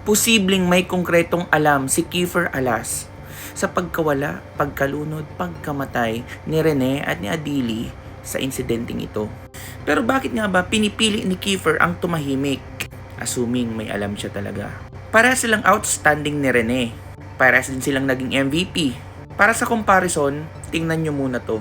Posibleng may konkretong alam si Kiefer Alas sa pagkawala, pagkalunod, pagkamatay ni Rene at ni Adili sa insidenteng ito. Pero bakit nga ba pinipili ni Kiefer ang tumahimik? Assuming may alam siya talaga. Para silang outstanding ni Rene. Parehas din silang naging MVP. Para sa comparison, tingnan nyo muna to.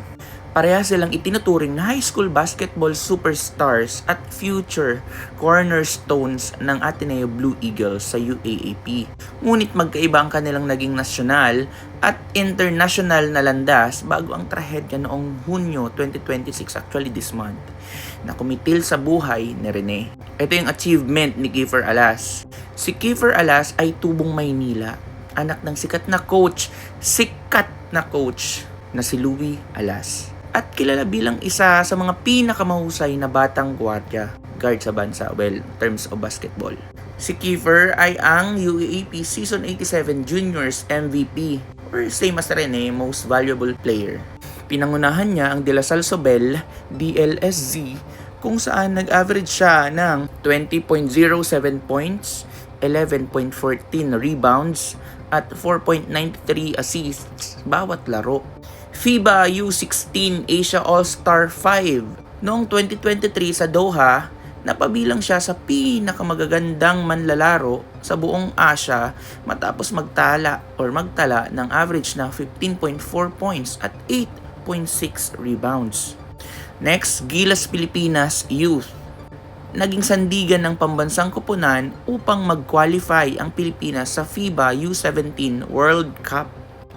Parehas silang itinuturing na high school basketball superstars at future cornerstones ng Ateneo Blue Eagles sa UAAP. Ngunit magkaiba ang kanilang naging nasyonal at international na landas bago ang trahedya noong Hunyo 2026, actually this month, na kumitil sa buhay ni Rene. Ito yung achievement ni Kiefer Alas. Si Kiefer Alas ay tubong Maynila, anak ng sikat na coach na si Louie Alas. At kilala bilang isa sa mga pinakamahusay na batang guard sa bansa, well, in terms of basketball. Si Kiefer ay ang UAAP Season 87 Juniors MVP, or same as Rene, Most Valuable Player. Pinangunahan niya ang De La Salle Sobel DLSZ, kung saan nag-average siya ng 20.07 points, 11.14 rebounds, at 4.93 assists bawat laro. FIBA U16 Asia All-Star 5. Noong 2023 sa Doha, napabilang siya sa pinakamagagandang manlalaro sa buong Asia matapos magtala ng average na 15.4 points at 8.6 rebounds. Next, Gilas Pilipinas Youth. Naging sandigan ng pambansang koponan upang mag-qualify ang Pilipinas sa FIBA U17 World Cup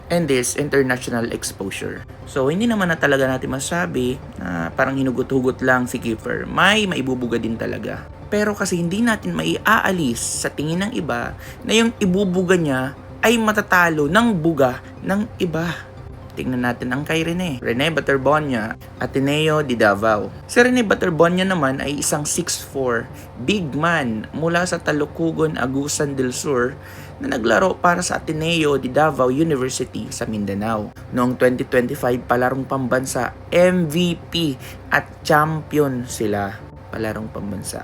and this international exposure. So, hindi naman na talaga natin masabi na parang hinugot-hugot lang si Kiefer. May maibubuga din talaga. Pero kasi hindi natin maiaalis sa tingin ng iba na yung ibubuga niya ay matatalo ng buga ng iba. Tingnan natin ang kay Rene. Rene Baterbonia, Ateneo de Davao. Si Rene Baterbonia naman ay isang 6'4", big man mula sa Talucugon, Agusan del Sur na naglaro para sa Ateneo de Davao University sa Mindanao. Noong 2025 palarong pambansa, MVP at champion sila palarong pambansa.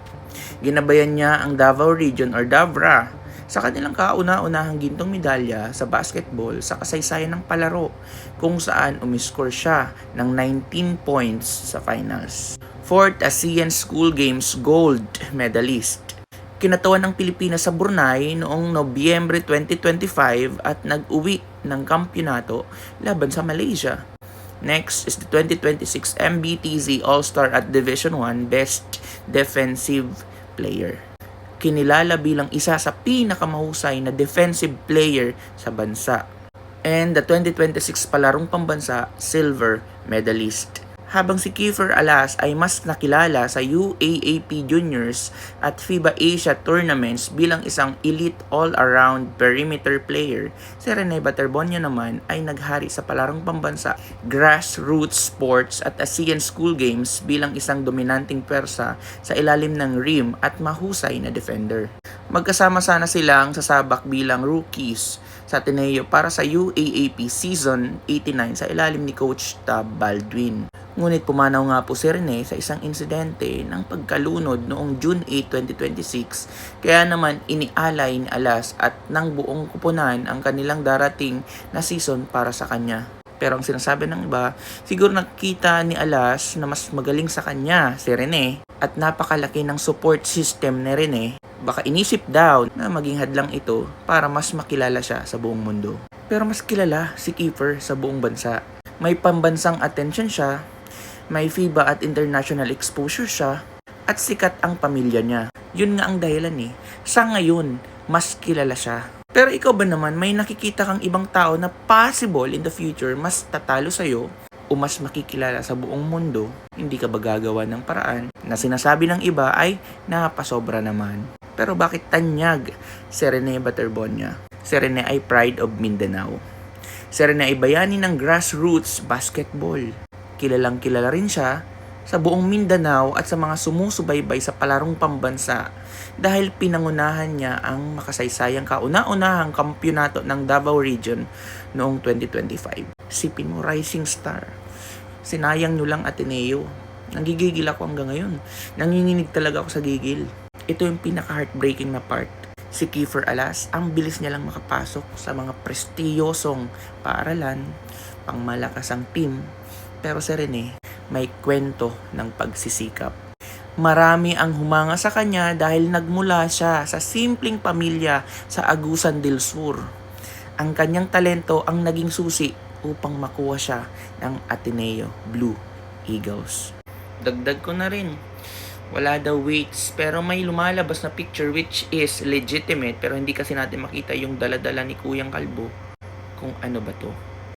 Ginabayan niya ang Davao Region or Davra sa kanilang kauna-unahang gintong medalya sa basketball sa kasaysayan ng palaro, kung saan umiscore siya ng 19 points sa finals. 4th ASEAN School Games gold medalist. Kinatawan ng Pilipinas sa Brunei noong Nobyembre 2025 at nag-uwi ng kampyonato laban sa Malaysia. Next is the 2026 MBTZ All-Star at Division 1 Best Defensive Player. Kinilala bilang isa sa pinakamahusay na defensive player sa bansa. And the 2026 Palarong Pambansa Silver Medalist. Habang si Kiefer Alas ay mas nakilala sa UAAP Juniors at FIBA Asia Tournaments bilang isang elite all-around perimeter player, si Rene Baterbonia naman ay naghari sa Palarong Pambansa Grassroots Sports at ASEAN School Games bilang isang dominanteng pwersa sa ilalim ng rim at mahusay na defender. Magkasama sana silang sasabak bilang rookies sa Ateneo para sa UAAP Season 89 sa ilalim ni Coach Tab Baldwin. Ngunit pumanaw nga po si Rene sa isang insidente ng pagkalunod noong June 8, 2026, kaya naman inialay ni Alas at ng buong kupunan ang kanilang darating na season para sa kanya. Pero ang sinasabi ng iba, siguro nakita ni Alas na mas magaling sa kanya si Rene at napakalaki ng support system ni Rene. Baka inisip daw na maging hadlang ito para mas makilala siya sa buong mundo. Pero mas kilala si Kiefer sa buong bansa. May pambansang attention siya, may FIBA at international exposure siya, at sikat ang pamilya niya. Yun nga ang dahilan sa ngayon, mas kilala siya. Pero ikaw ba naman, may nakikita kang ibang tao na possible in the future mas tatalo sa'yo o mas makikilala sa buong mundo? Hindi ka ba gagawa ng paraan na sinasabi ng iba ay napasobra naman? Pero bakit tanyag si Rene Baterbonia? Si Rene ay pride of Mindanao. Si Rene ay bayani ng grassroots basketball. Kilalang kilala rin siya sa buong Mindanao at sa mga sumusubaybay sa palarong pambansa dahil pinangunahan niya ang makasaysayang kauna-unahang kampyonato ng Davao Region noong 2025. Sipin mo, rising star. Sinayang nyo lang Ateneo. Nagigigil ako hanggang ngayon. Nanginginig talaga ako sa gigil. Ito yung pinaka-heartbreaking na part. Si Kiefer Alas, ang bilis niya lang makapasok sa mga prestiyosong paaralan, pangmalakasang team. Pero si Rene, may kwento ng pagsisikap. Marami ang humanga sa kanya dahil nagmula siya sa simpleng pamilya sa Agusan del Sur. Ang kanyang talento ang naging susi upang makuha siya ng Ateneo Blue Eagles. Dagdag ko na rin, wala daw weights pero may lumalabas na picture which is legitimate pero hindi kasi natin makita yung daladala ni Kuyang Kalbo kung ano ba to.